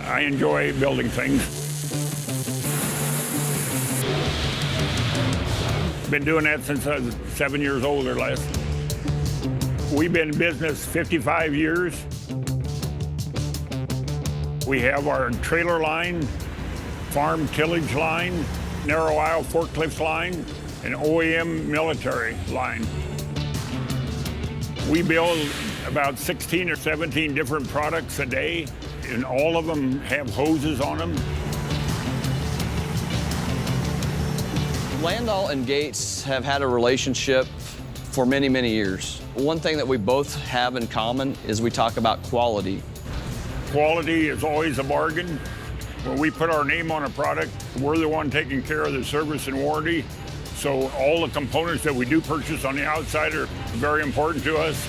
I enjoy building things. Been doing that since I was 7 years old or less. We've been in business 55 years. We have our trailer line, farm tillage line, narrow aisle forklifts line, and OEM military line. We build about 16 or 17 different products a day, and all of them have hoses on them. Landoll and Gates have had a relationship for many, many years. One thing that we both have in common is we talk about quality. Quality is always a bargain. When we put our name on a product, we're the one taking care of the service and warranty. So all the components that we do purchase on the outside are very important to us.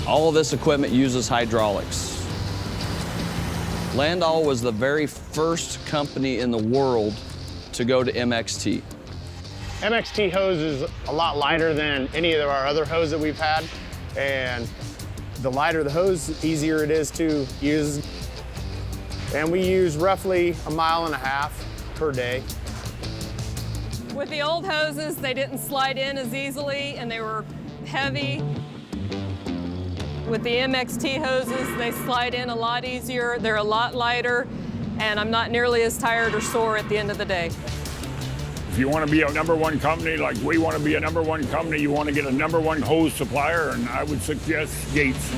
All of this equipment uses hydraulics. Landoll was the very first company in the world to go to MXT. MXT hose is a lot lighter than any of our other hose that we've had, and the lighter the hose, the easier it is to use. And we use roughly 1.5 miles per day. With the old hoses, they didn't slide in as easily and they were heavy. With the MXT hoses, they slide in a lot easier, they're a lot lighter, and I'm not nearly as tired or sore at the end of the day. If you want to be a #1 company, like we want to be a #1 company, you want to get a #1 hose supplier, and I would suggest Gates.